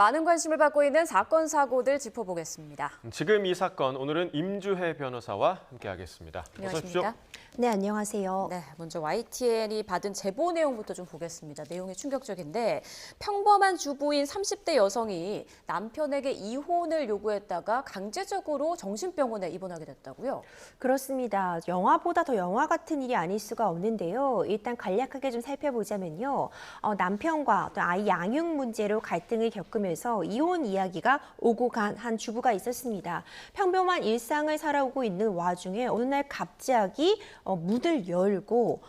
많은 관심을 받고 있는 사건, 사고들 짚어보겠습니다. 지금 이 사건, 오늘은 임주혜 변호사와 함께하겠습니다. 어서 오십시오. 안녕하십니까? 네, 안녕하세요. 네, 먼저 YTN이 받은 제보 내용부터 좀 보겠습니다. 내용이 충격적인데 평범한 주부인 30대 여성이 남편에게 이혼을 요구했다가 강제적으로 정신병원에 입원하게 됐다고요? 그렇습니다. 영화보다 더 영화 같은 일이 아닐 수가 없는데요. 일단 간략하게 좀 살펴보자면요. 남편과 어떤 아이 양육 문제로 갈등을 겪으면서 이혼 이야기가 오고 간 한 주부가 있었습니다. 평범한 일상을 살아오고 있는 와중에 어느 날 갑자기 문을 열고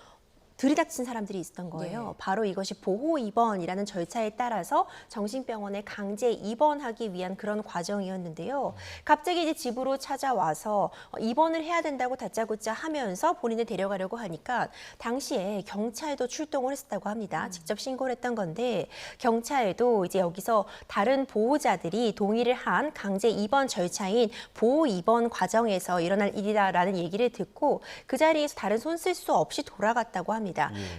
들이닥친 사람들이 있었던 거예요. 네. 바로 이것이 보호 입원이라는 절차에 따라서 정신병원에 강제 입원하기 위한 그런 과정이었는데요. 갑자기 이제 집으로 찾아와서 입원을 해야 된다고 다짜고짜 하면서 본인을 데려가려고 하니까 당시에 경찰도 출동을 했었다고 합니다. 직접 신고를 했던 건데 경찰도 이제 여기서 다른 보호자들이 동의를 한 강제 입원 절차인 보호 입원 과정에서 일어날 일이다라는 얘기를 듣고 그 자리에서 다른 손 쓸 수 없이 돌아갔다고 합니다.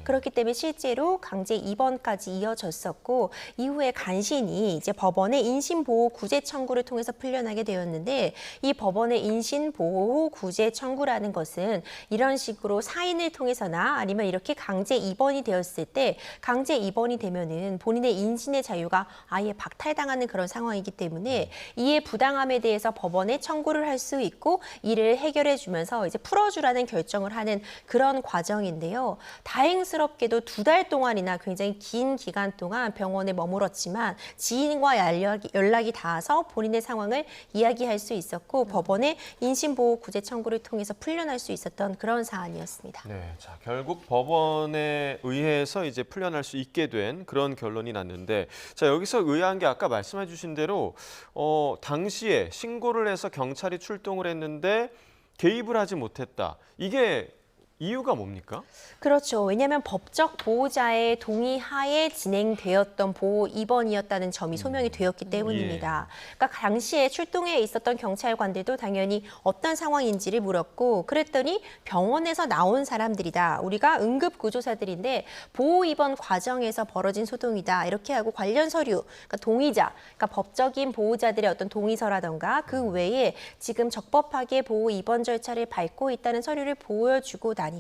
그렇기 때문에 실제로 강제 입원까지 이어졌었고 이후에 간신히 이제 법원의 인신보호구제 청구를 통해서 풀려나게 되었는데 이 법원의 인신보호구제 청구라는 것은 이런 식으로 사인을 통해서나 아니면 이렇게 강제 입원이 되었을 때 강제 입원이 되면은 본인의 인신의 자유가 아예 박탈당하는 그런 상황이기 때문에 이에 부당함에 대해서 법원에 청구를 할 수 있고 이를 해결해 주면서 이제 풀어주라는 결정을 하는 그런 과정인데요. 다행스럽게도 2달 동안이나 굉장히 긴 기간 동안 병원에 머물었지만 지인과 연락이 닿아서 본인의 상황을 이야기할 수 있었고 법원의 인신보호구제 청구를 통해서 풀려날 수 있었던 그런 사안이었습니다. 네, 자 결국 법원에 의해서 이제 풀려날 수 있게 된 그런 결론이 났는데, 자 여기서 의아한 게 아까 말씀해주신 대로 당시에 신고를 해서 경찰이 출동을 했는데 개입을 하지 못했다. 이게 이유가 뭡니까? 그렇죠. 왜냐하면 법적 보호자의 동의하에 진행되었던 보호 입원이었다는 점이 소명이 되었기 때문입니다. 그러니까 당시에 출동해 있었던 경찰관들도 당연히 어떤 상황인지를 물었고 그랬더니 병원에서 나온 사람들이다. 우리가 응급구조사들인데 보호 입원 과정에서 벌어진 소동이다. 이렇게 하고 관련 서류, 그러니까 동의자, 그러니까 법적인 보호자들의 어떤 동의서라던가 그 외에 지금 적법하게 보호 입원 절차를 밟고 있다는 서류를 보여주고 나니까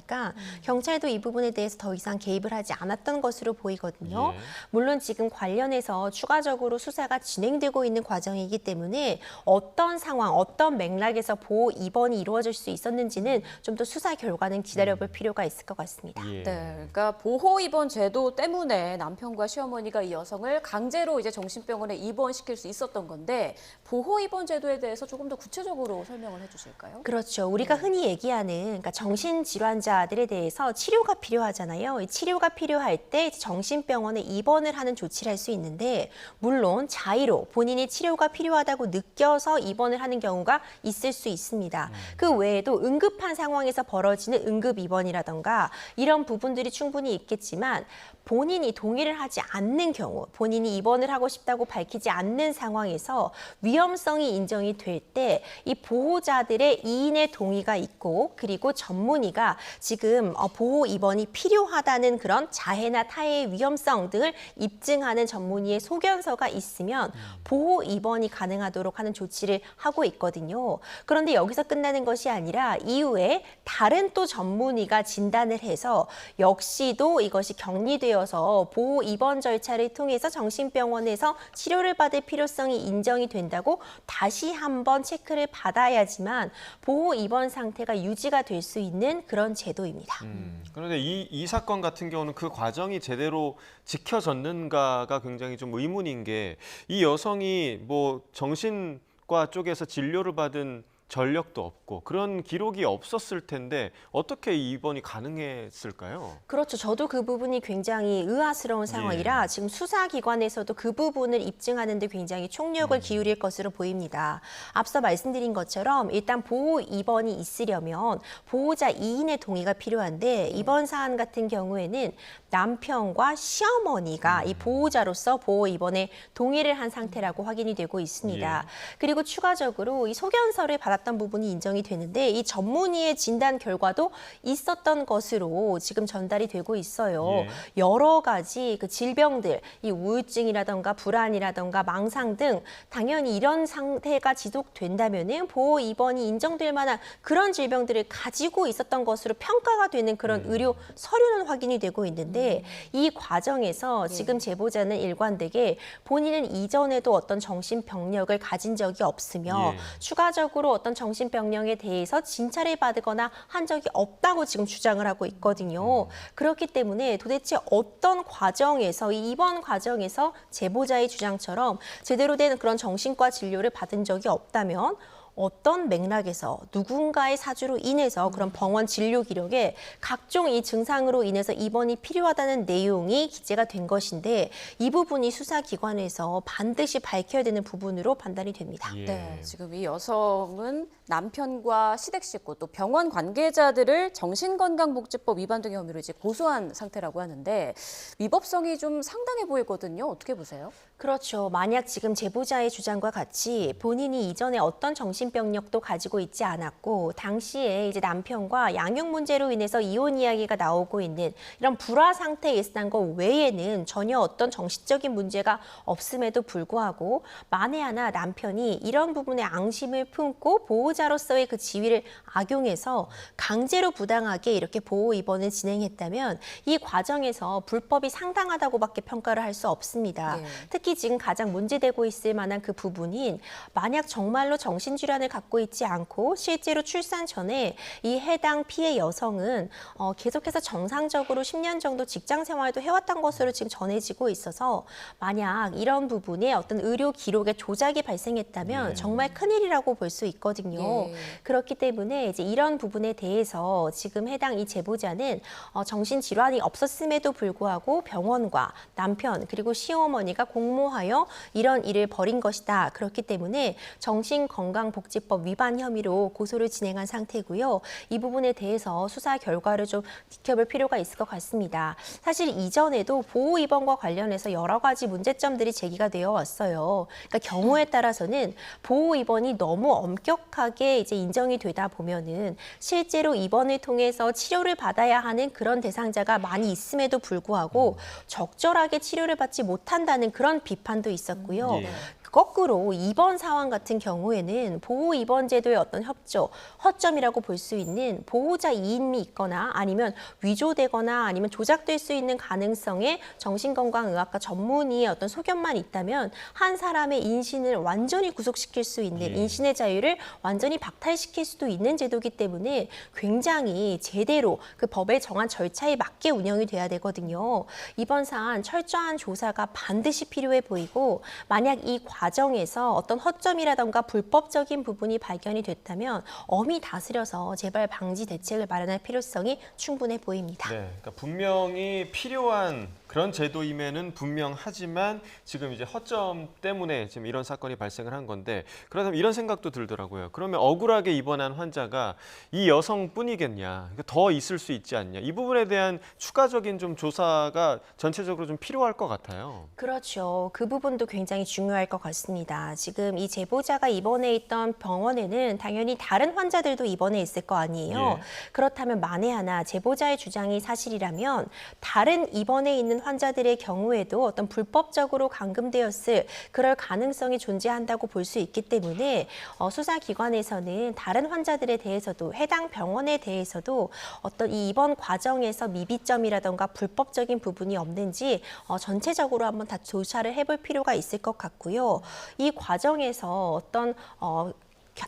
경찰도 이 부분에 대해서 더 이상 개입을 하지 않았던 것으로 보이거든요. 물론 지금 관련해서 추가적으로 수사가 진행되고 있는 과정이기 때문에 어떤 상황, 어떤 맥락에서 보호 입원이 이루어질 수 있었는지는 좀 더 수사 결과는 기다려볼 필요가 있을 것 같습니다. 네, 그러니까 보호 입원 제도 때문에 남편과 시어머니가 이 여성을 강제로 이제 정신병원에 입원시킬 수 있었던 건데 보호 입원 제도에 대해서 조금 더 구체적으로 설명을 해주실까요? 그렇죠. 우리가 흔히 얘기하는 그러니까 정신질환자들에 대해서 치료가 필요하잖아요. 이 치료가 필요할 때 정신병원에 입원을 하는 조치를 할 수 있는데 물론 자의로 본인이 치료가 필요하다고 느껴서 입원을 하는 경우가 있을 수 있습니다. 그 외에도 응급한 상황에서 벌어지는 응급 입원이라던가 이런 부분들이 충분히 있겠지만 본인이 동의를 하지 않는 경우, 본인이 입원을 하고 싶다고 밝히지 않는 상황에서 위험성이 인정이 될 때 이 보호자들의 이인의 동의가 있고 그리고 전문의가 지금 보호 입원이 필요하다는 그런 자해나 타해의 위험성 등을 입증하는 전문의의 소견서가 있으면 보호 입원이 가능하도록 하는 조치를 하고 있거든요. 그런데 여기서 끝나는 것이 아니라 이후에 다른 또 전문의가 진단을 해서 역시도 이것이 격리되어서 보호 입원 절차를 통해서 정신병원에서 치료를 받을 필요성이 인정이 된다고 다시 한번 체크를 받아야지만 보호 입원 상태가 유지가 될 수 있는 그런 제도입니다. 그런데 이 사건 같은 경우는 그 과정이 제대로 지켜졌는가가 굉장히 좀 의문인 게, 이 여성이 뭐 정신과 쪽에서 진료를 받은 전력도 없고 그런 기록이 없었을 텐데 어떻게 입원이 가능했을까요? 그렇죠. 저도 그 부분이 굉장히 의아스러운 상황이라 지금 수사기관에서도 그 부분을 입증하는 데 굉장히 총력을 기울일 것으로 보입니다. 앞서 말씀드린 것처럼 일단 보호 입원이 있으려면 보호자 2인의 동의가 필요한데 이번 사안 같은 경우에는 남편과 시어머니가 이 보호자로서 보호 입원에 동의를 한 상태라고 확인이 되고 있습니다. 그리고 추가적으로 이 소견서를 받았던 많았던 부분이 인정이 되는데 이 전문의의 진단 결과도 있었던 것으로 지금 전달이 되고 있어요. 예. 여러 가지 그 질병들, 이 우울증이라던가 불안이라던가 망상 등 당연히 이런 상태가 지속된다면은 보호 입원이 인정될 만한 그런 질병들을 가지고 있었던 것으로 평가가 되는 그런 의료 서류는 확인이 되고 있는데 이 과정에서 지금 제보자는 일관되게 본인은 이전에도 어떤 정신병력을 가진 적이 없으며 예. 추가적으로 어떤 정신병력에 대해서 진찰을 받거나 한 적이 없다고 지금 주장을 하고 있거든요. 그렇기 때문에 도대체 어떤 과정에서 이 입원 과정에서 제보자의 주장처럼 제대로 된 그런 정신과 진료를 받은 적이 없다면 어떤 맥락에서 누군가의 사주로 인해서 그런 병원 진료 기록에 각종 이 증상으로 인해서 입원이 필요하다는 내용이 기재가 된 것인데 이 부분이 수사기관에서 반드시 밝혀야 되는 부분으로 판단이 됩니다. 예. 네, 지금 이 여성은 남편과 시댁 식구 또 병원 관계자들을 정신건강복지법 위반 등의 혐의로 이제 고소한 상태라고 하는데 위법성이 좀 상당해 보이거든요. 어떻게 보세요? 그렇죠. 만약 지금 제보자의 주장과 같이 본인이 이전에 어떤 정신병력도 가지고 있지 않았고 당시에 이제 남편과 양육 문제로 인해서 이혼 이야기가 나오고 있는 이런 불화 상태에 있었던 것 외에는 전혀 어떤 정신적인 문제가 없음에도 불구하고 만에 하나 남편이 이런 부분에 앙심을 품고 보호자로서의 그 지위를 악용해서 강제로 부당하게 이렇게 보호 입원을 진행했다면 이 과정에서 불법이 상당하다고밖에 평가를 할 수 없습니다. 네. 특히 지금 가장 문제되고 있을 만한 그 부분인 만약 정말로 정신질환을 갖고 있지 않고 실제로 출산 전에 이 해당 피해 여성은 계속해서 정상적으로 10년 정도 직장 생활도 해왔던 것으로 지금 전해지고 있어서 만약 이런 부분에 어떤 의료 기록에 조작이 발생했다면 정말 큰일이라고 볼 수 있거든요. 예. 그렇기 때문에 이제 이런 부분에 대해서 지금 해당 이 제보자는 정신질환이 없었음에도 불구하고 병원과 남편 그리고 시어머니가 공모하여 이런 일을 벌인 것이다. 그렇기 때문에 정신건강복지법 위반 혐의로 고소를 진행한 상태고요. 이 부분에 대해서 수사 결과를 좀 지켜볼 필요가 있을 것 같습니다. 사실 이전에도 보호 입원과 관련해서 여러 가지 문제점들이 제기가 되어 왔어요. 그러니까 경우에 따라서는 보호 입원이 너무 엄격하게 이제 인정이 되다 보면은 실제로 입원을 통해서 치료를 받아야 하는 그런 대상자가 많이 있음에도 불구하고 적절하게 치료를 받지 못한다는 그런 비판도 있었고요. 예. 거꾸로 입원 상황 같은 경우에는 보호 입원 제도의 어떤 협조, 허점이라고 볼 수 있는 보호자 이임이 있거나 아니면 위조되거나 아니면 조작될 수 있는 가능성의 정신건강의학과 전문의의 어떤 소견만 있다면 한 사람의 인신을 완전히 구속시킬 수 있는 인신의 자유를 완전히 박탈시킬 수도 있는 제도이기 때문에 굉장히 제대로 그 법에 정한 절차에 맞게 운영이 돼야 되거든요. 이번 사안 철저한 조사가 반드시 필요해 보이고 만약 이 과정에서 어떤 허점이라던가 불법적인 부분이 발견이 됐다면 엄히 다스려서 재발 방지 대책을 마련할 필요성이 충분해 보입니다. 네, 그러니까 분명히 필요한 그런 제도임에는 분명하지만 지금 이제 허점 때문에 지금 이런 사건이 발생을 한 건데 그러면 이런 생각도 들더라고요. 그러면 억울하게 입원한 환자가 이 여성뿐이겠냐? 그러니까 더 있을 수 있지 않냐? 이 부분에 대한 추가적인 좀 조사가 전체적으로 좀 필요할 것 같아요. 그렇죠. 그 부분도 굉장히 중요할 것 같습니다. 지금 이 제보자가 입원해 있던 병원에는 당연히 다른 환자들도 입원해 있을 거 아니에요. 예. 그렇다면 만에 하나 제보자의 주장이 사실이라면 다른 입원해 있는 환자들의 경우에도 어떤 불법적으로 감금되었을 그럴 가능성이 존재한다고 볼 수 있기 때문에 수사기관에서는 다른 환자들에 대해서도 해당 병원에 대해서도 어떤 이 입원 과정에서 미비점이라던가 불법적인 부분이 없는지 전체적으로 한번 다 조사를 해볼 필요가 있을 것 같고요. 이 과정에서 어떤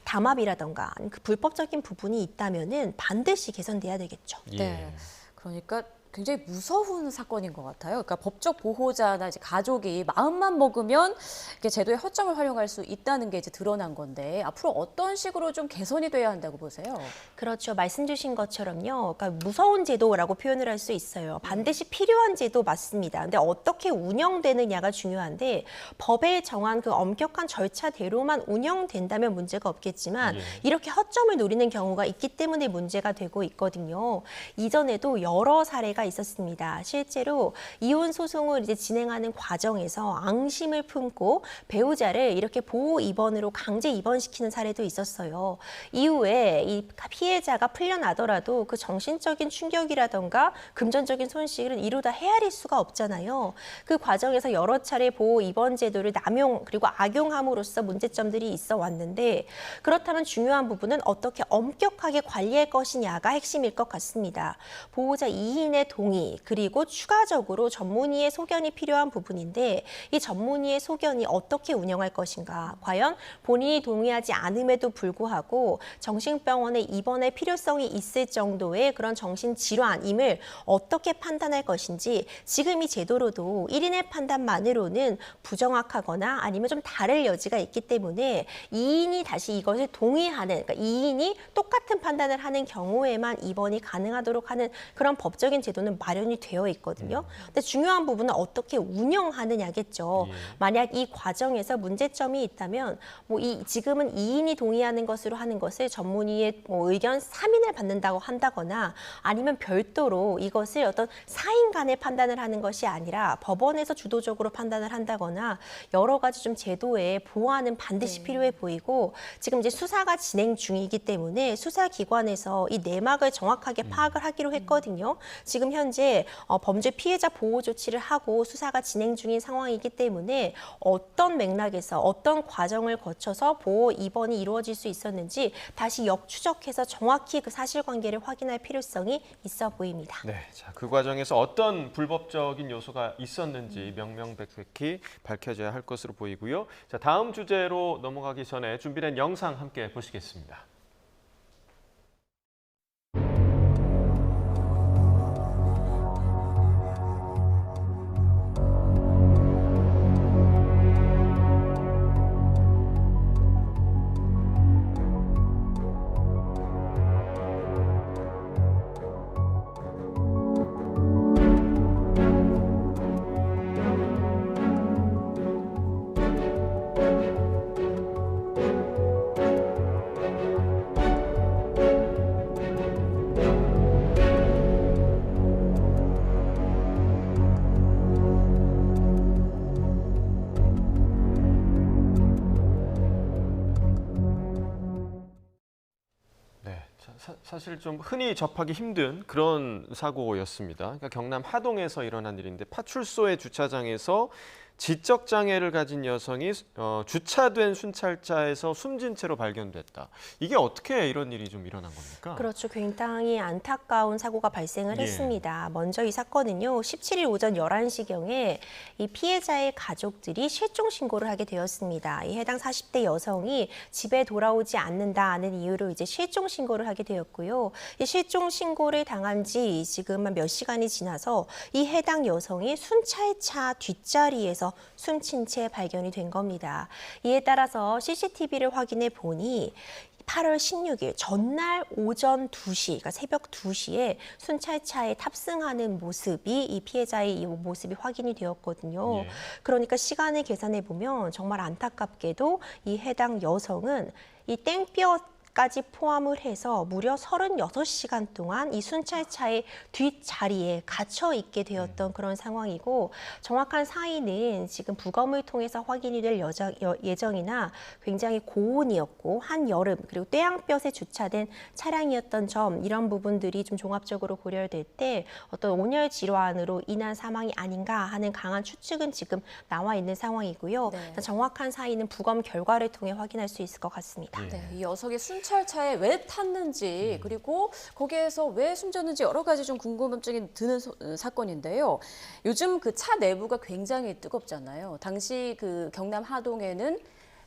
담합이라던가 그 불법적인 부분이 있다면은 반드시 개선돼야 되겠죠. 네. 그러니까 굉장히 무서운 사건인 것 같아요. 그러니까 법적 보호자나 이제 가족이 마음만 먹으면 이렇게 제도의 허점을 활용할 수 있다는 게 이제 드러난 건데 앞으로 어떤 식으로 좀 개선이 돼야 한다고 보세요? 그렇죠. 말씀 주신 것처럼요. 그러니까 무서운 제도라고 표현을 할 수 있어요. 반드시 필요한 제도 맞습니다. 근데 어떻게 운영되느냐가 중요한데 법에 정한 그 엄격한 절차대로만 운영된다면 문제가 없겠지만 이렇게 허점을 노리는 경우가 있기 때문에 문제가 되고 있거든요. 이전에도 여러 사례가 있었습니다. 실제로 이혼 소송을 이제 진행하는 과정에서 앙심을 품고 배우자를 이렇게 보호 입원으로 강제 입원시키는 사례도 있었어요. 이후에 이 피해자가 풀려나더라도 그 정신적인 충격이라던가 금전적인 손실은 이루다 헤아릴 수가 없잖아요. 그 과정에서 여러 차례 보호 입원 제도를 남용 그리고 악용함으로써 문제점들이 있어 왔는데 그렇다면 중요한 부분은 어떻게 엄격하게 관리할 것이냐가 핵심일 것 같습니다. 보호자 2인의 동의 그리고 추가적으로 전문의의 소견이 필요한 부분인데 이 전문의의 소견이 어떻게 운영할 것인가 과연 본인이 동의하지 않음에도 불구하고 정신병원에 입원할 필요성이 있을 정도의 그런 정신질환임을 어떻게 판단할 것인지 지금 이 제도로도 1인의 판단만으로는 부정확하거나 아니면 좀 다를 여지가 있기 때문에 2인이 다시 이것을 동의하는 그러니까 2인이 똑같은 판단을 하는 경우에만 입원이 가능하도록 하는 그런 법적인 제도는 마련이 되어 있거든요. 근데 중요한 부분은 어떻게 운영하느냐겠죠. 만약 이 과정에서 문제점이 있다면 지금은 2인이 동의하는 것으로 하는 것을 전문의의 의견 3인을 받는다고 한다거나 아니면 별도로 이것을 어떤 4인 간의 판단을 하는 것이 아니라 법원에서 주도적으로 판단을 한다거나 여러 가지 좀 제도의 보완은 반드시 필요해 보이고 지금 이제 수사가 진행 중이기 때문에 수사기관에서 이 내막을 정확하게 파악을 하기로 했거든요. 지금 현재 범죄 피해자 보호 조치를 하고 수사가 진행 중인 상황이기 때문에 어떤 맥락에서 어떤 과정을 거쳐서 보호 입원이 이루어질 수 있었는지 다시 역추적해서 정확히 그 사실관계를 확인할 필요성이 있어 보입니다. 네, 자, 그 과정에서 어떤 불법적인 요소가 있었는지 명명백백히 밝혀져야 할 것으로 보이고요. 자, 다음 주제로 넘어가기 전에 준비된 영상 함께 보시겠습니다. 사실 좀 흔히 접하기 힘든 그런 사고였습니다. 그러니까 경남 하동에서 일어난 일인데 파출소의 주차장에서 지적 장애를 가진 여성이 주차된 순찰차에서 숨진 채로 발견됐다. 이게 어떻게 이런 일이 좀 일어난 겁니까? 그렇죠. 굉장히 안타까운 사고가 발생을 했습니다. 먼저 이 사건은요. 17일 오전 11시경에 이 피해자의 가족들이 실종 신고를 하게 되었습니다. 이 해당 40대 여성이 집에 돌아오지 않는다는 이유로 이제 실종 신고를 하게 되었고요. 이 실종 신고를 당한 지 지금 몇 시간이 지나서 이 해당 여성이 순찰차 뒷자리에서 숨진 채 발견이 된 겁니다. 이에 따라서 CCTV를 확인해 보니 8월 16일 전날 오전 2시, 그러니까 새벽 2시에 순찰차에 tab승하는 모습이 이 피해자의 이 모습이 확인이 되었거든요. 예. 그러니까 시간을 계산해 보면 정말 안타깝게도 이 해당 여성은 이 땡볕까지 포함을 해서 무려 36시간 동안 이 순찰차의 뒷자리에 갇혀 있게 되었던 그런 상황이고 정확한 사인은 지금 부검을 통해서 확인이 될 예정이나 굉장히 고온이었고 한여름 그리고 떼양볕에 주차된 차량이었던 점 이런 부분들이 좀 종합적으로 고려될 때 어떤 온열 질환으로 인한 사망이 아닌가 하는 강한 추측은 지금 나와 있는 상황이고요. 네. 정확한 사인은 부검 결과를 통해 사건일 수 있을 것 같습니다. 네, 이 녀석이 순찰차에 왜 탔는지 그리고 거기에서 왜 숨졌는지 여러 가지 좀 궁금증이 드는 사건인데요. 요즘 그 차 내부가 굉장히 뜨겁잖아요. 당시 그 경남 하동에는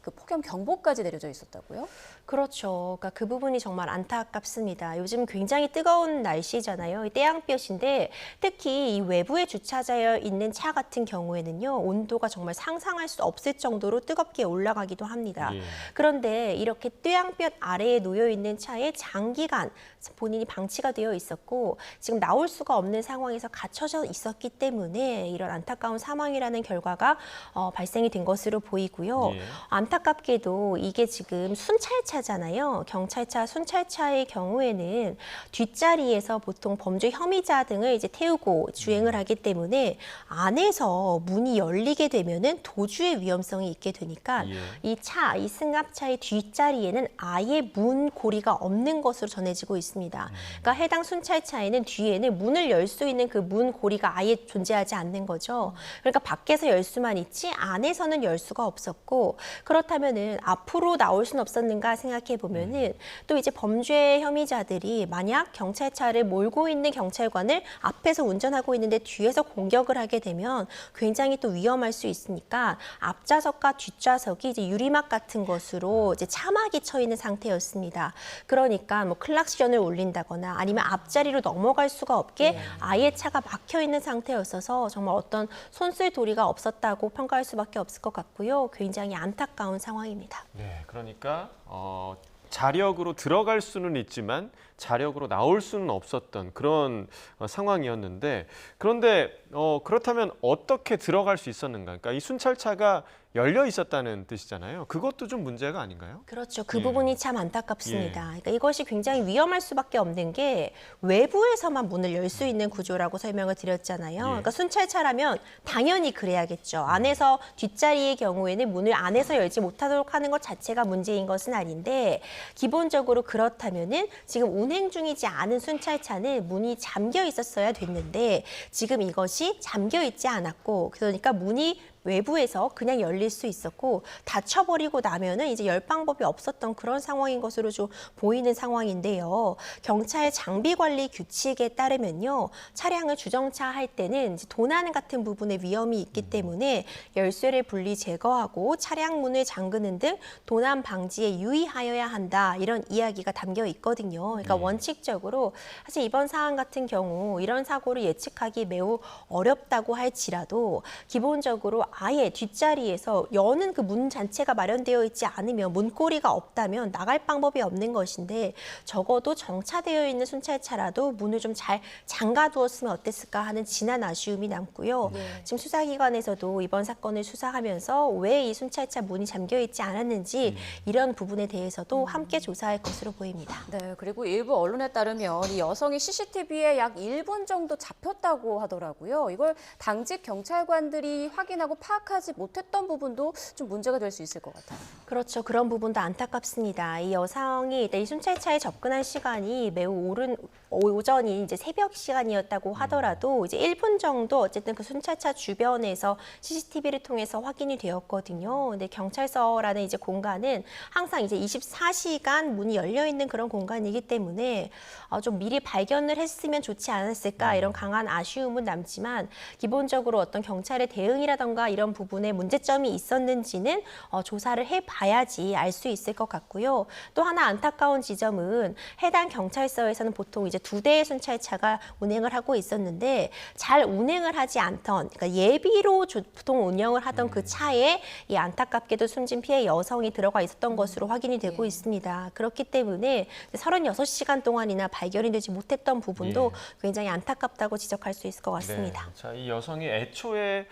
그 폭염 경보까지 내려져 있었다고요? 그렇죠. 그러니까 그 부분이 정말 안타깝습니다. 요즘 굉장히 뜨거운 날씨잖아요. 태양볕인데 특히 이 외부에 주차되어 있는 차 같은 경우에는요. 온도가 정말 상상할 수 없을 정도로 뜨겁게 올라가기도 합니다. 예. 그런데 이렇게 태양볕 아래에 놓여 있는 차에 장기간 본인이 방치가 되어 있었고 지금 나올 수가 없는 상황에서 갇혀져 있었기 때문에 이런 안타까운 사망이라는 결과가 발생이 된 것으로 보이고요. 예. 안타깝게도 이게 지금 순찰차잖아요. 경찰차, 순찰차의 경우에는 뒷자리에서 보통 범죄 혐의자 등을 이제 태우고 주행을 하기 때문에 안에서 문이 열리게 되면은 도주의 위험성이 있게 되니까 예. 이 승합차의 뒷자리에는 아예 문 고리가 없는 것으로 전해지고 있습니다. 그러니까 해당 순찰차에는 뒤에는 문을 열 수 있는 그 문 고리가 아예 존재하지 않는 거죠. 그러니까 밖에서 열 수만 있지 안에서는 열 수가 없었고, 그렇다면은 앞으로 나올 수는 없었는가 생각해 보면은 또 이제 범죄 혐의자들이 만약 경찰차를 몰고 있는 경찰관을 앞에서 운전하고 있는데 뒤에서 공격을 하게 되면 굉장히 또 위험할 수 있으니까 앞좌석과 뒷좌석이 이제 유리막 같은 것으로 이제 차막이 쳐 있는 상태였습니다. 그러니까 뭐 클락션을 울린다거나 아니면 앞자리로 넘어갈 수가 없게 아예 차가 막혀 있는 상태였어서 정말 어떤 손쓸도리가 없었다고 평가할 수밖에 없을 것 같고요. 굉장히 안타까운 상황입니다. 네, 그러니까 자력으로 들어갈 수는 있지만 자력으로 나올 수는 없었던 그런 상황이었는데, 그런데 그렇다면 어떻게 들어갈 수 있었는가? 그러니까 이 순찰차가 열려 있었다는 뜻이잖아요. 그것도 좀 문제가 아닌가요? 그렇죠. 그 예. 부분이 참 안타깝습니다. 그러니까 이것이 굉장히 위험할 수밖에 없는 게 외부에서만 문을 열 수 있는 구조라고 설명을 드렸잖아요. 그러니까 순찰차라면 당연히 그래야겠죠. 안에서 뒷자리의 경우에는 문을 안에서 열지 못하도록 하는 것 자체가 문제인 것은 아닌데, 기본적으로 그렇다면은 지금 운행 중이지 않은 순찰차는 문이 잠겨 있었어야 됐는데 지금 이것이 잠겨 있지 않았고, 그러니까 문이 외부에서 그냥 열릴 수 있었고 닫혀버리고 나면은 이제 열 방법이 없었던 그런 상황인 것으로 좀 보이는 상황인데요. 경찰 장비 관리 규칙에 따르면요, 차량을 주정차할 때는 이제 도난 같은 부분에 위험이 있기 때문에 열쇠를 분리 제거하고 차량 문을 잠그는 등 도난 방지에 유의하여야 한다, 이런 이야기가 담겨 있거든요. 그러니까 원칙적으로 사실 이번 사안 같은 경우 이런 사고를 예측하기 매우 어렵다고 할지라도 기본적으로 아예 뒷자리에서 여는 그 문 자체가 마련되어 있지 않으면, 문고리가 없다면 나갈 방법이 없는 것인데 적어도 정차되어 있는 순찰차라도 문을 좀 잘 잠가두었으면 어땠을까 하는 진한 아쉬움이 남고요. 지금 수사기관에서도 이번 사건을 수사하면서 왜 이 순찰차 문이 잠겨 있지 않았는지 이런 부분에 대해서도 함께 조사할 것으로 보입니다. 네, 그리고 일부 언론에 따르면 이 여성이 CCTV에 약 1분 정도 잡혔다고 하더라고요. 이걸 당직 경찰관들이 확인하고 파악하지 못했던 부분도 좀 문제가 될 수 있을 것 같아요. 그렇죠. 그런 부분도 안타깝습니다. 이 여성이 이 순찰차에 접근한 시간이 매우 오전이 이제 새벽 시간이었다고 하더라도 이제 1분 정도 어쨌든 그 순찰차 주변에서 CCTV를 통해서 확인이 되었거든요. 근데 경찰서라는 이제 공간은 항상 이제 24시간 문이 열려 있는 그런 공간이기 때문에 좀 미리 발견을 했으면 좋지 않았을까, 이런 강한 아쉬움은 남지만 기본적으로 어떤 경찰의 대응이라던가 이런 부분에 문제점이 있었는지는 조사를 해봐야지 알 수 있을 것 같고요. 또 하나 안타까운 지점은 해당 경찰서에서는 보통 이제 2대의 순찰차가 운행을 하고 있었는데 잘 운행을 하지 않던, 그러니까 예비로 보통 운영을 하던 그 차에 이 안타깝게도 숨진 피해 여성이 들어가 있었던 것으로 확인이 되고 있습니다. 그렇기 때문에 36시간 동안이나 발견이 되지 못했던 부분도 굉장히 안타깝다고 지적할 수 있을 것 같습니다. 네. 자, 이 여성이 애초에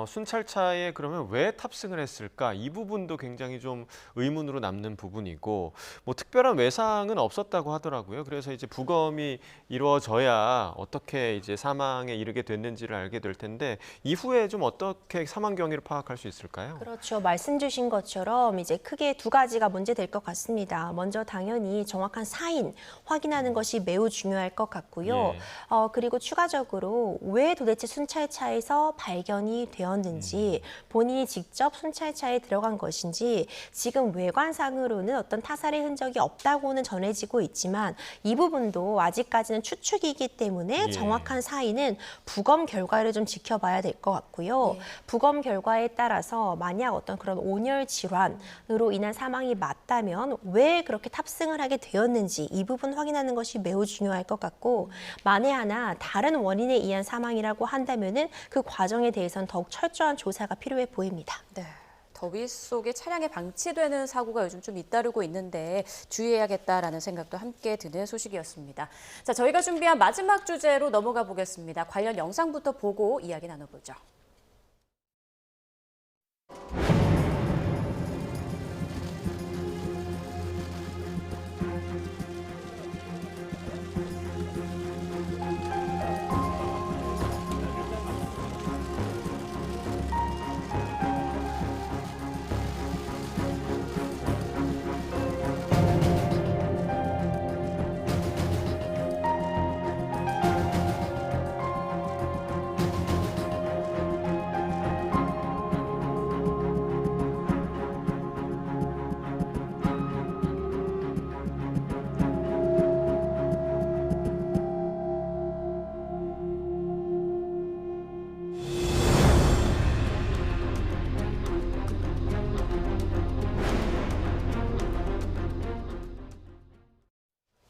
순찰차에 그러면 왜 탑승을 했을까? 이 부분도 굉장히 좀 의문으로 남는 부분이고, 뭐 특별한 외상은 없었다고 하더라고요. 그래서 이제 부검이 이루어져야 어떻게 이제 사망에 이르게 됐는지를 알게 될 텐데, 이후에 좀 어떻게 사망 경위를 파악할 수 있을까요? 그렇죠. 말씀 주신 것처럼 이제 크게 2가지가 문제될 것 같습니다. 먼저 당연히 정확한 사인 확인하는 것이 매우 중요할 것 같고요. 그리고 추가적으로 왜 도대체 순찰차에서 발견이 되었는지, 본인이 직접 순찰차에 들어간 것인지, 지금 외관상으로는 어떤 타살의 흔적이 없다고는 전해지고 있지만 이 부분도 아직까지는 추측이기 때문에 정확한 사인은 부검 결과를 좀 지켜봐야 될 것 같고요. 부검 결과에 따라서 만약 어떤 그런 온열 질환으로 인한 사망이 맞다면 왜 그렇게 탑승을 하게 되었는지 이 부분 확인하는 것이 매우 중요할 것 같고, 만에 하나 다른 원인에 의한 사망이라고 한다면은 그 과정에 대해서는 더욱 철저한 조사가 필요해 보입니다. 네. 더위 속에 차량에 방치되는 사고가 요즘 좀 잇따르고 있는데 주의해야겠다라는 생각도 함께 드는 소식이었습니다. 자, 저희가 준비한 마지막 주제로 넘어가 보겠습니다. 관련 영상부터 보고 이야기 나눠보죠.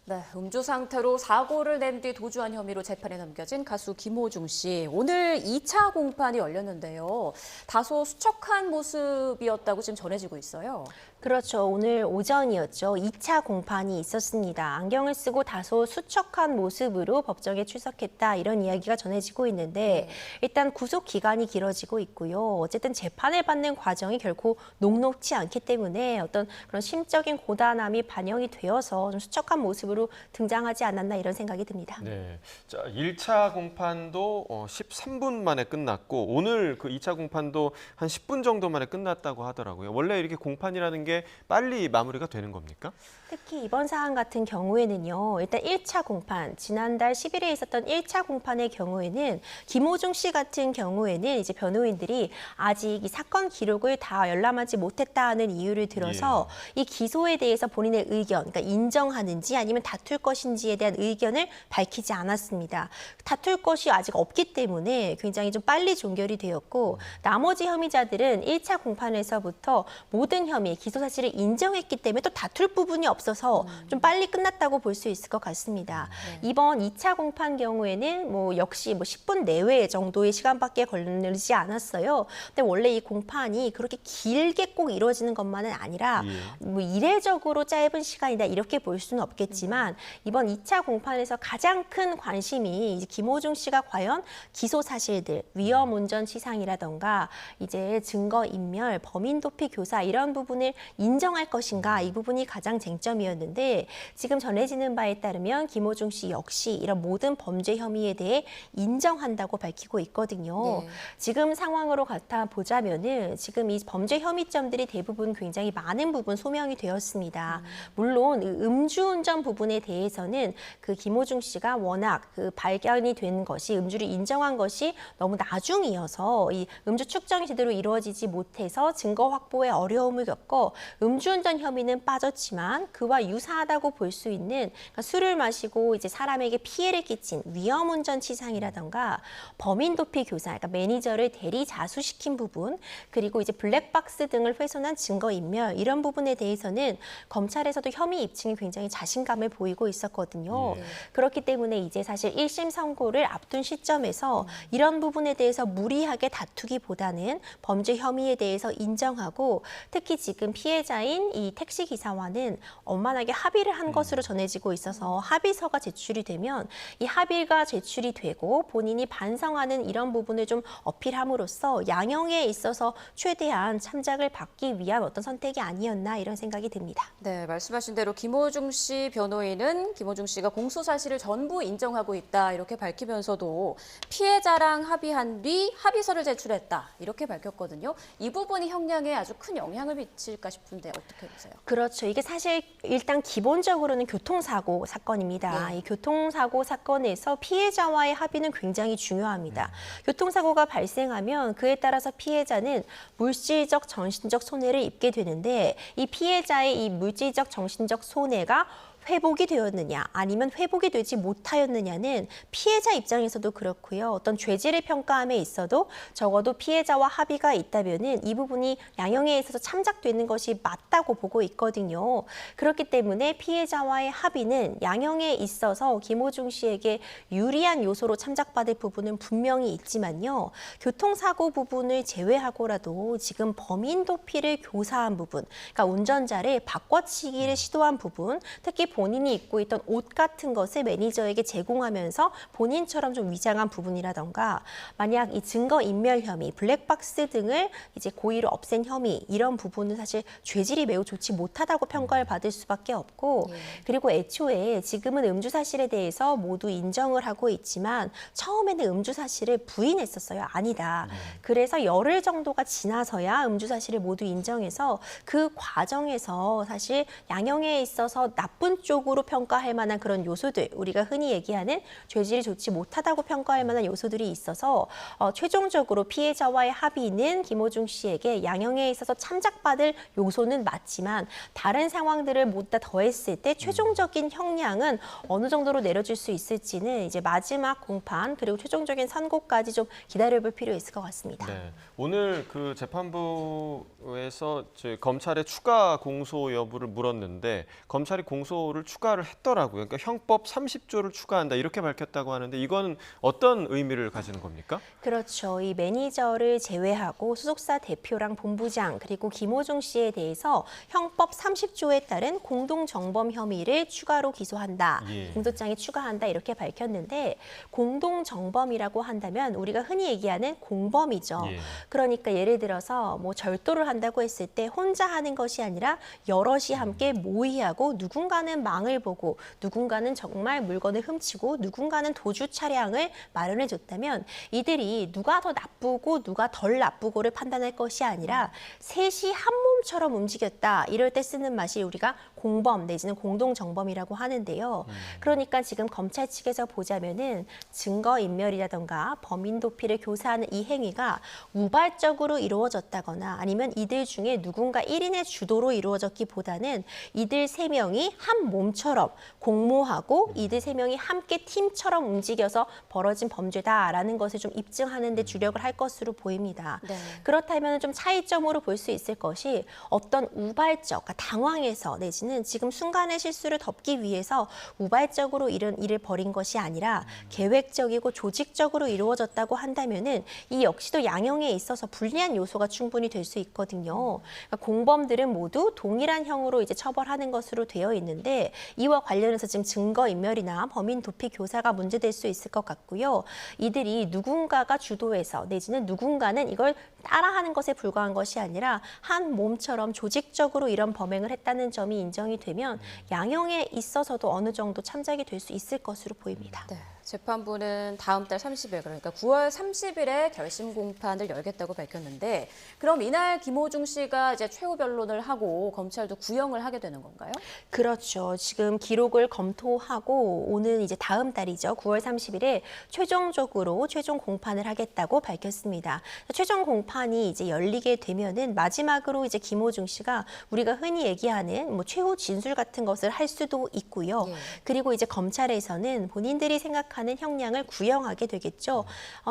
네, 음주 상태로 사고를 낸 뒤 도주한 혐의로 재판에 넘겨진 가수 김호중 씨. 오늘 2차 공판이 열렸는데요. 다소 수척한 모습이었다고 지금 전해지고 있어요. 그렇죠. 오늘 오전이었죠. 2차 공판이 있었습니다. 안경을 쓰고 다소 수척한 모습으로 법정에 출석했다. 이런 이야기가 전해지고 있는데 일단 구속 기간이 길어지고 있고요. 어쨌든 재판을 받는 과정이 결코 녹록지 않기 때문에 어떤 그런 심적인 고단함이 반영이 되어서 좀 수척한 모습으로 등장하지 않았나 이런 생각이 듭니다. 네. 자, 1차 공판도 13분 만에 끝났고 오늘 그 2차 공판도 한 10분 정도 만에 끝났다고 하더라고요. 원래 이렇게 공판이라는 게 빨리 마무리가 되는 겁니까? 특히 이번 사안 같은 경우에는요. 일단 1차 공판, 지난달 10일에 있었던 1차 공판의 경우에는 김호중 씨 같은 경우에는 이제 변호인들이 아직 이 사건 기록을 다 열람하지 못했다는 이유를 들어서 이 기소에 대해서 본인의 의견, 그러니까 인정하는지 아니면 다툴 것인지에 대한 의견을 밝히지 않았습니다. 다툴 것이 아직 없기 때문에 굉장히 좀 빨리 종결이 되었고 나머지 혐의자들은 1차 공판에서부터 모든 혐의, 기소 사실을 인정했기 때문에 또 다툴 부분이 없어서 좀 빨리 끝났다고 볼 수 있을 것 같습니다. 이번 2차 공판 경우에는 역시 10분 내외 정도의 시간밖에 걸리지 않았어요. 근데 원래 이 공판이 그렇게 길게 꼭 이루어지는 것만은 아니라 이례적으로 짧은 시간이다 이렇게 볼 수는 없겠지만 이번 2차 공판에서 가장 큰 관심이 이제 김호중 씨가 과연 기소 사실들, 위험 운전 치상이라던가 이제 증거 인멸, 범인 도피 교사 이런 부분을 인정할 것인가 이 부분이 가장 쟁점이었는데 지금 전해지는 바에 따르면 김호중 씨 역시 이런 모든 범죄 혐의에 대해 인정한다고 밝히고 있거든요. 네. 지금 상황으로 갖다 보자면은 지금 이 범죄 혐의점들이 대부분 굉장히 많은 부분 소명이 되었습니다. 물론 음주운전 부분에 대해서는 그 김호중 씨가 워낙 그 발견이 된 것이 음주를 인정한 것이 너무 나중이어서 이 음주 측정이 제대로 이루어지지 못해서 증거 확보에 어려움을 겪고 음주운전 혐의는 빠졌지만 그와 유사하다고 볼 수 있는 그러니까 술을 마시고 이제 사람에게 피해를 끼친 위험운전 치상이라던가 범인 도피 교사, 그러니까 매니저를 대리 자수시킨 부분, 그리고 이제 블랙박스 등을 훼손한 증거 인멸 이런 부분에 대해서는 검찰에서도 혐의 입증이 굉장히 자신감을 보이고 있었거든요. 그렇기 때문에 이제 사실 1심 선고를 앞둔 시점에서 이런 부분에 대해서 무리하게 다투기보다는 범죄 혐의에 대해서 인정하고 특히 지금 피해자인 이 택시 기사와는 원만하게 합의를 한 것으로 전해지고 있어서 합의서가 제출이 되면 이 합의가 제출이 되고 본인이 반성하는 이런 부분을 좀 어필함으로써 양형에 있어서 최대한 참작을 받기 위한 어떤 선택이 아니었나 이런 생각이 듭니다. 네, 말씀하신 대로 김호중 씨 변호인은 김호중 씨가 공소 사실을 전부 인정하고 있다 이렇게 밝히면서도 피해자랑 합의한 뒤 합의서를 제출했다 이렇게 밝혔거든요. 이 부분이 형량에 아주 큰 영향을 미칠까 싶은데 어떻게 보세요? 그렇죠. 이게 사실 일단 기본적으로는 교통사고 사건입니다. 이 교통사고 사건에서 피해자와의 합의는 굉장히 중요합니다. 교통사고가 발생하면 그에 따라서 피해자는 물질적, 정신적 손해를 입게 되는데 이 피해자의 이 물질적, 정신적 손해가 회복이 되었느냐 아니면 회복이 되지 못하였느냐는 피해자 입장에서도 그렇고요. 어떤 죄질을 평가함에 있어도 적어도 피해자와 합의가 있다면은 이 부분이 양형에 있어서 참작되는 것이 맞다고 보고 있거든요. 그렇기 때문에 피해자와의 합의는 양형에 있어서 김호중 씨에게 유리한 요소로 참작받을 부분은 분명히 있지만요. 교통사고 부분을 제외하고라도 지금 범인 도피를 교사한 부분, 그러니까 운전자를 바꿔치기를 시도한 부분, 특히 본인이 입고 있던 옷 같은 것을 매니저에게 제공하면서 본인처럼 좀 위장한 부분이라던가 만약 이 증거인멸 혐의, 블랙박스 등을 이제 고의로 없앤 혐의 이런 부분은 사실 죄질이 매우 좋지 못하다고 평가를 받을 수밖에 없고 그리고 애초에 지금은 음주 사실에 대해서 모두 인정을 하고 있지만 처음에는 음주 사실을 부인했었어요. 아니다. 그래서 열흘 정도가 지나서야 음주 사실을 모두 인정해서 그 과정에서 사실 양형에 있어서 나쁜 쪽으로 평가할 만한 그런 요소들, 우리가 흔히 얘기하는 죄질이 좋지 못하다고 평가할 만한 요소들이 있어서 최종적으로 피해자와의 합의는 김호중 씨에게 양형에 있어서 참작받을 요소는 맞지만 다른 상황들을 모두 다 더했을 때 최종적인 형량은 어느 정도로 내려줄 수 있을지는 이제 마지막 공판 그리고 최종적인 선고까지 좀 기다려볼 필요 있을 것 같습니다. 네, 오늘 그 재판부에서 검찰의 추가 공소 여부를 물었는데 검찰이 공소를 30조를 추가를 했더라고요. 그러니까 형법 30조를 추가한다 이렇게 밝혔다고 하는데 이건 어떤 의미를 가지는 겁니까? 그렇죠. 이 매니저를 제외하고 소속사 대표랑 본부장 그리고 김호중 씨에 대해서 형법 30조에 따른 공동정범 혐의를 추가로 기소한다. 예. 공소장에 추가한다 이렇게 밝혔는데 공동정범이라고 한다면 우리가 흔히 얘기하는 공범이죠. 예. 그러니까 예를 들어서 뭐 절도를 한다고 했을 때 혼자 하는 것이 아니라 여럿이 함께 모의하고 누군가는 망을 보고 누군가는 정말 물건을 훔치고 누군가는 도주 차량을 마련해 줬다면 이들이 누가 더 나쁘고 누가 덜 나쁘고를 판단할 것이 아니라 셋이 한 몸처럼 움직였다. 이럴 때 쓰는 맛이 우리가 공범 내지는 공동정범이라고 하는데요. 그러니까 지금 검찰 측에서 보자면은 증거인멸이라던가 범인 도피를 교사하는 이 행위가 우발적으로 이루어졌다거나 아니면 이들 중에 누군가 1인의 주도로 이루어졌기보다는 이들 3명이 한 몸처럼 공모하고 이들 3명이 함께 팀처럼 움직여서 벌어진 범죄다라는 것을 좀 입증하는 데 주력을 할 것으로 보입니다. 네. 그렇다면 좀 차이점으로 볼 수 있을 것이 어떤 우발적, 그러니까 당황해서 내지는 지금 순간의 실수를 덮기 위해서 우발적으로 이런 일을 벌인 것이 아니라 계획적이고 조직적으로 이루어졌다고 한다면은 이 역시도 양형에 있어서 불리한 요소가 충분히 될 수 있거든요. 그러니까 공범들은 모두 동일한 형으로 이제 처벌하는 것으로 되어 있는데 이와 관련해서 지금 증거인멸이나 범인 도피 교사가 문제될 수 있을 것 같고요. 이들이 누군가가 주도해서 내지는 누군가는 이걸 따라하는 것에 불과한 것이 아니라 한 몸처럼 조직적으로 이런 범행을 했다는 점이 인정이 되면 양형에 있어서도 어느 정도 참작이 될 수 있을 것으로 보입니다. 네, 재판부는 다음 달 30일 그러니까 9월 30일에 결심 공판을 열겠다고 밝혔는데 그럼 이날 김호중 씨가 이제 최후 변론을 하고 검찰도 구형을 하게 되는 건가요? 그렇죠. 지금 기록을 검토하고 오는 이제 다음 달이죠. 9월 30일에 최종적으로 최종 공판을 하겠다고 밝혔습니다. 최종 공판이 이제 열리게 되면은 마지막으로 이제 김호중 씨가 우리가 흔히 얘기하는 뭐 최후 진술 같은 것을 할 수도 있고요. 예. 그리고 이제 검찰에서는 본인들이 생각하는 형량을 구형하게 되겠죠.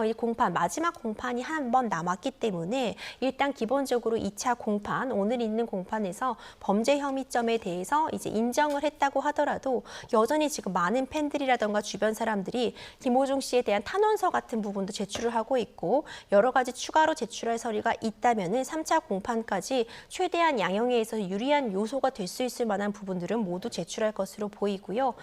이 공판 마지막 공판이 한 번 남았기 때문에 일단 기본적으로 2차 공판 오늘 있는 공판에서 범죄 혐의점에 대해서 이제 인정을 했다고 하더라도 여전히 지금 많은 팬들이라던가 주변 사람들이 김호중 씨에 대한 탄원서 같은 부분도 제출을 하고 있고 여러 가지 추가로 제출할 서류가 있다면은 3차 공판까지 최대한 양형에 있어서 유리한 요소가 될 수 있을 만한 부분들은 모두 제출할 것으로 보이고요.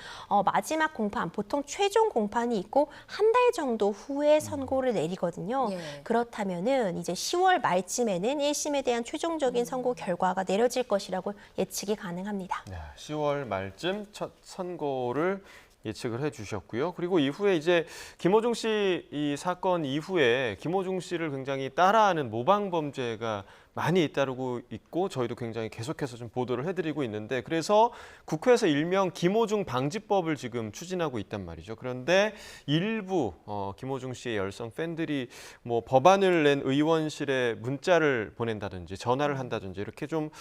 마지막 공판 보통 최종 공판이 있고 한 달 정도 후에 선고를 내리거든요. 예. 그렇다면은 이제 10월 말쯤에는 1심에 대한 최종적인 선고 결과가 내려질 것이라고 예측이 가능합니다. 10월 말쯤 첫 선고를 예측을 해주셨고요. 그리고 이후에 이제 김호중 씨 이 사건 이후에 김호중 씨를 굉장히 따라하는 모방 범죄가 많이 잇따르고 있고 저희도 굉장히 계속해서 좀 보도를 해드리고 있는데 그래서 국회에서 일명 김호중 방지법을 지금 추진하고 있단 말이죠. 그런데 일부 김호중 씨의 열성 팬들이 뭐 법안을 낸 의원실에 문자를 보낸다든지 전화를 한다든지 이렇게 좀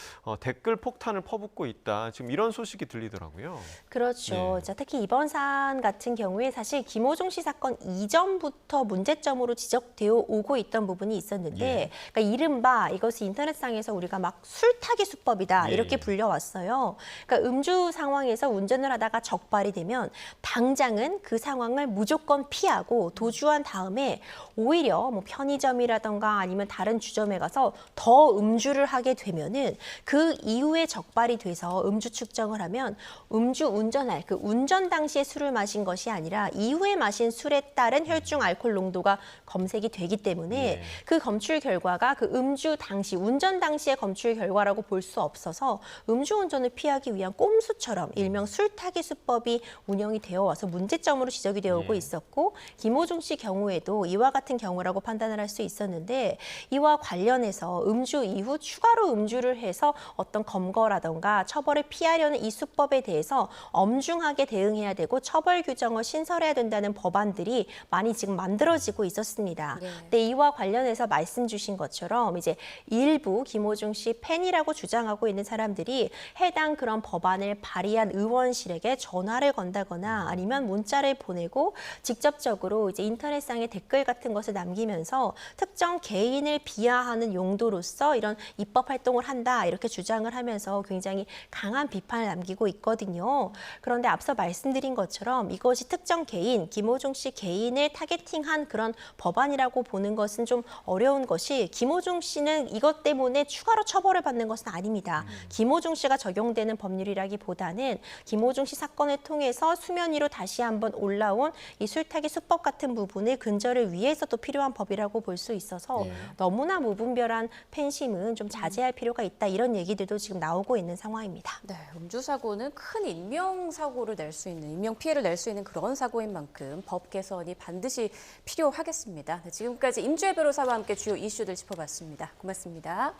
댓글 폭탄을 퍼붓고 있다. 지금 이런 소식이 들리더라고요. 그렇죠. 네. 자, 특히 이번 사안 같은 경우에 사실 김호중 씨 사건 이전부터 문제점으로 지적되어 오고 있던 부분이 있었는데 예. 그러니까 이른바 이것을 인터넷상에서 우리가 막 술타기 수법이다 예, 이렇게 예. 불려왔어요. 그러니까 음주 상황에서 운전을 하다가 적발이 되면 당장은 그 상황을 무조건 피하고 도주한 다음에 오히려 뭐 편의점이라던가 아니면 다른 주점에 가서 더 음주를 하게 되면은 그 이후에 적발이 돼서 음주 측정을 하면 음주 운전할 그 운전 당시에 술을 마신 것이 아니라 이후에 마신 술에 따른 혈중 알코올 농도가 검색이 되기 때문에 네. 그 검출 결과가 그 음주 당시 운전 당시의 검출 결과라고 볼 수 없어서 음주운전을 피하기 위한 꼼수처럼 일명 술타기 수법이 운영이 되어 와서 문제점으로 지적이 되어 오고 예. 있었고 김호중 씨 경우에도 이와 같은 경우라고 판단을 할 수 있었는데 이와 관련해서 음주 이후 추가로 음주를 해서 어떤 검거라던가 처벌을 피하려는 이 수법에 대해서 엄중하게 대응해야 되고 처벌 규정을 신설해야 된다는 법안들이 많이 지금 만들어지고 있었습니다. 네. 근데 이와 관련해서 말씀 주신 것처럼 이제 일부 김호중 씨 팬이라고 주장하고 있는 사람들이 해당 그런 법안을 발의한 의원실에게 전화를 건다거나 아니면 문자를 보내고 직접적으로 이제 인터넷상의 댓글 같은 것을 남기면서 특정 개인을 비하하는 용도로서 이런 입법 활동을 한다 이렇게 주장을 하면서 굉장히 강한 비판을 남기고 있거든요. 그런데 앞서 말씀드린 것처럼 이것이 특정 개인, 김호중 씨 개인을 타겟팅한 그런 법안이라고 보는 것은 좀 어려운 것이 김호중 씨는 이것 때문에 추가로 처벌을 받는 것은 아닙니다. 김호중 씨가 적용되는 법률이라기보다는 김호중 씨 사건을 통해서 수면 위로 다시 한번 올라온 이 술타기 수법 같은 부분을 근절을 위해서도 필요한 법이라고 볼 수 있어서 너무나 무분별한 팬심은 좀 자제할 필요가 있다 이런 얘기들도 지금 나오고 있는 상황입니다. 네, 음주 사고는 큰 인명 사고를 낼 수 있는, 인명 피해를 낼 수 있는 그런 사고인 만큼 법 개선이 반드시 필요하겠습니다. 네, 지금까지 임주혜 변호사와 함께 주요 이슈들 짚어봤습니다. 고맙습니다.